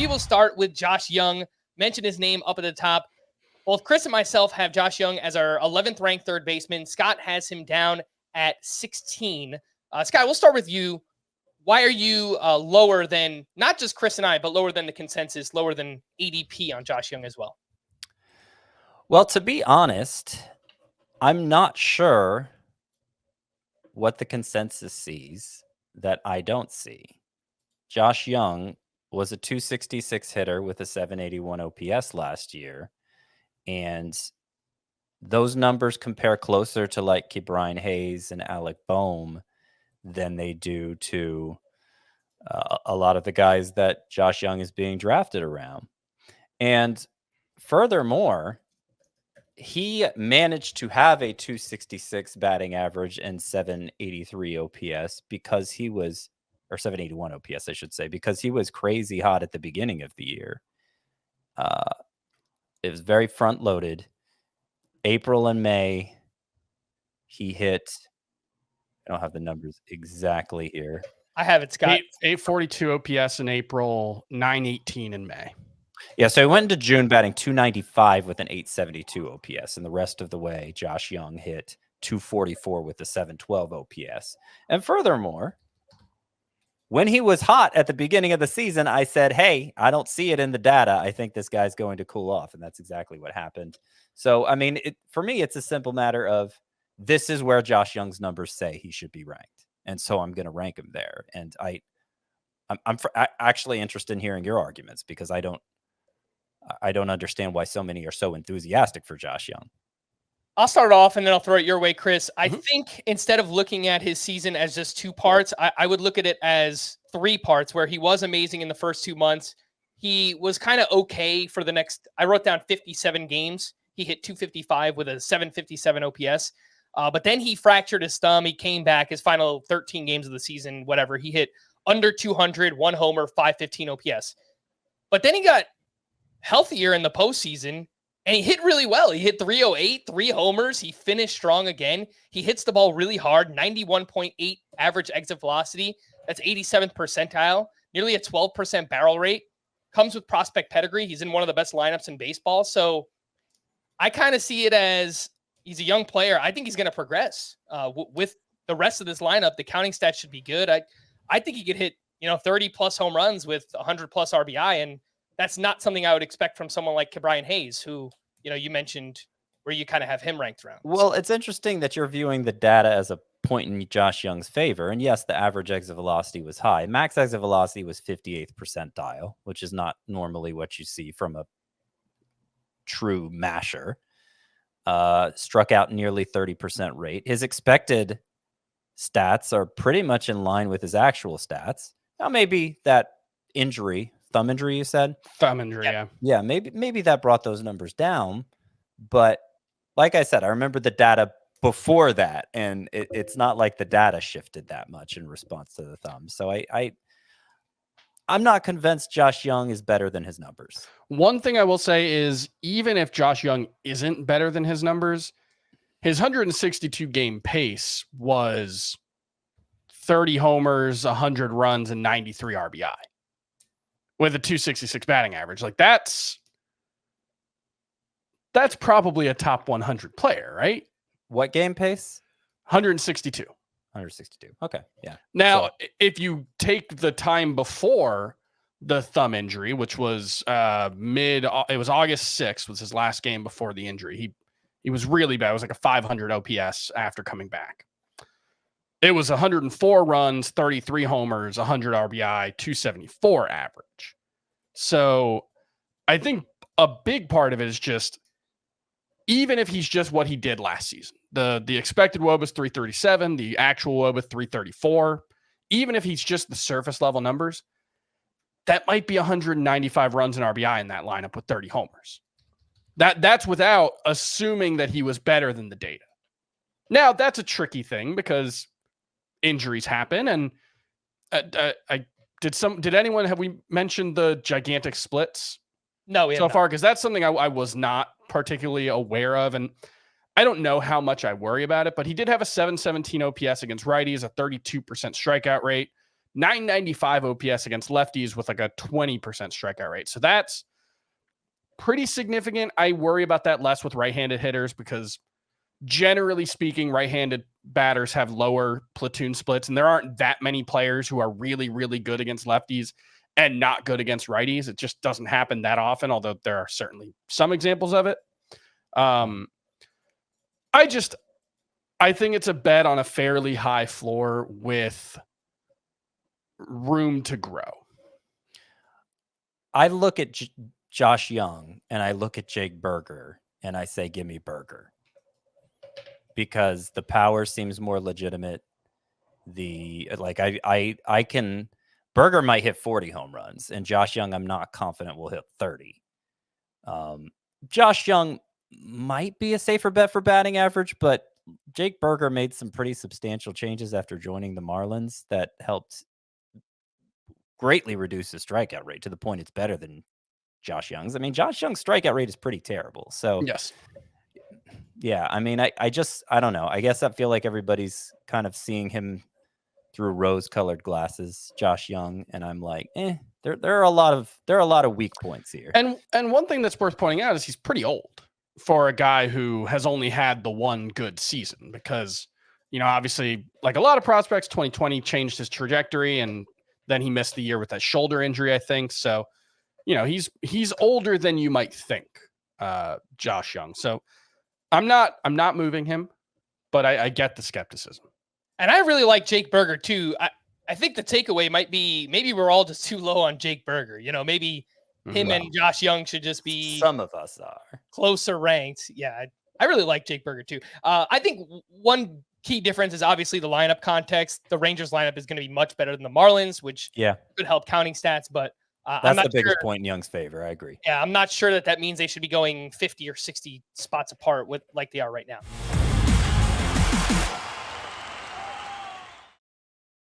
we will start with Josh Jung. Mention his name up at the top. Both Chris and myself have Josh Jung as our 11th ranked third baseman. Scott has him down at 16. Scott, we'll start with you. Why are you lower than not just Chris and I, but lower than the consensus, lower than ADP on Josh Jung as well? Well, to be honest, I'm not sure what the consensus sees that I don't see. Josh Jung was a 266 hitter with a 781 OPS last year. And those numbers compare closer to like Ke'Bryan Hayes and Alec Boehm than they do to a lot of the guys that Josh Jung is being drafted around. And furthermore, he managed to have a 266 batting average and 783 OPS because he was, or 781 OPS, I should say, because he was crazy hot at the beginning of the year. It was very front loaded. April and May, he hit, I don't have the numbers exactly here. I have it, Scott. 842 OPS in April, 918 in May. Yeah, so he went into June batting 295 with an 872 OPS, and the rest of the way, Josh Jung hit 244 with a 712 OPS. And furthermore, when he was hot at the beginning of the season, I said, hey, I don't see it in the data. I think this guy's going to cool off, and that's exactly what happened. So, I mean, for me, it's a simple matter of this is where Josh Jung's numbers say he should be ranked, and so I'm going to rank him there. And I'm actually interested in hearing your arguments because I don't understand why so many are so enthusiastic for Josh Jung. I'll start off and then I'll throw it your way, Chris. I think instead of looking at his season as just two parts, I would look at it as three parts where he was amazing in the first 2 months. He was kind of okay for the next, I wrote down 57 games. He hit 255 with a 757 OPS. But then he fractured his thumb. He came back his final 13 games of the season, whatever. He hit under 200, 1 homer, 515 OPS. But then he got healthier in the postseason, and he hit really well. He hit 308, 3 homers. He finished strong again. He hits the ball really hard, 91.8 average exit velocity. That's 87th percentile, nearly a 12% barrel rate. Comes with prospect pedigree. He's in one of the best lineups in baseball. So I kind of see it as he's a young player. I think he's going to progress with the rest of this lineup. The counting stats should be good. I think he could hit 30 plus home runs with 100 plus RBI, and that's not something I would expect from someone like Ke'Bryan Hayes, who you mentioned where you kind of have him ranked around. Well, it's interesting that you're viewing the data as a point in Josh Jung's favor. And yes, the average exit velocity was high. Max exit velocity was 58th percentile, which is not normally what you see from a true masher. Struck out nearly 30% rate. His expected stats are pretty much in line with his actual stats. Now, maybe that injury, thumb injury, you said? Thumb injury, yeah. Yeah, maybe that brought those numbers down. But like I said, I remember the data before that, and it's not like the data shifted that much in response to the thumb. So I'm not convinced Josh Jung is better than his numbers. One thing I will say is even if Josh Jung isn't better than his numbers, his 162 game pace was 30 homers, 100 runs, and 93 RBI with a 266 batting average. Like that's probably a top 100 player, right? What game pace? 162. 162. Okay. Yeah. Now, if you take the time before the thumb injury, which was it was August 6th was his last game before the injury. He was really bad. It was like a 500 OPS after coming back. It was 104 runs, 33 homers, 100 RBI, 274 average. So I think a big part of it is just, even if he's just what he did last season, the expected WOBA is 337, the actual WOBA is 334. Even if he's just the surface level numbers, that might be 195 runs and RBI in that lineup with 30 homers. That's without assuming that he was better than the data. Now, that's a tricky thing because injuries happen. And have we mentioned the gigantic splits? No, we have so not. far, because that's something I was not particularly aware of. And I don't know how much I worry about it, but he did have a 717 OPS against righties, a 32% strikeout rate, 995 OPS against lefties with like a 20% strikeout rate. So that's pretty significant. I worry about that less with right-handed hitters because generally speaking, right-handed batters have lower platoon splits, and there aren't that many players who are really, really good against lefties and not good against righties. It just doesn't happen that often, although there are certainly some examples of it. I think it's a bet on a fairly high floor with room to grow. I look at Josh Jung and I look at Jake Berger and I say, give me Berger. Because the power seems more legitimate. Berger might hit 40 home runs, and Josh Jung, I'm not confident will hit 30. Josh Jung might be a safer bet for batting average, but Jake Berger made some pretty substantial changes after joining the Marlins that helped greatly reduce his strikeout rate to the point it's better than Josh Jung's. I mean, Josh Jung's strikeout rate is pretty terrible. So yes. Yeah, I mean, I don't know. I guess I feel like everybody's kind of seeing him through rose-colored glasses, Josh Jung, and I'm like, there are a lot of weak points here. And one thing that's worth pointing out is he's pretty old for a guy who has only had the one good season because, obviously, like a lot of prospects, 2020 changed his trajectory, and then he missed the year with that shoulder injury, I think. So, he's older than you might think, Josh Jung. So I'm not moving him, but I get the skepticism. And I really like Jake Berger too. I think the takeaway might be maybe we're all just too low on Jake Berger. Maybe him and Josh Jung should just be some of us are closer ranked. Yeah, I really like Jake Berger too. I think one key difference is obviously the lineup context. The Rangers lineup is going to be much better than the Marlins, which could help counting stats, but that's the biggest point in Young's favor. I agree. Yeah, I'm not sure that means they should be going 50 or 60 spots apart like they are right now.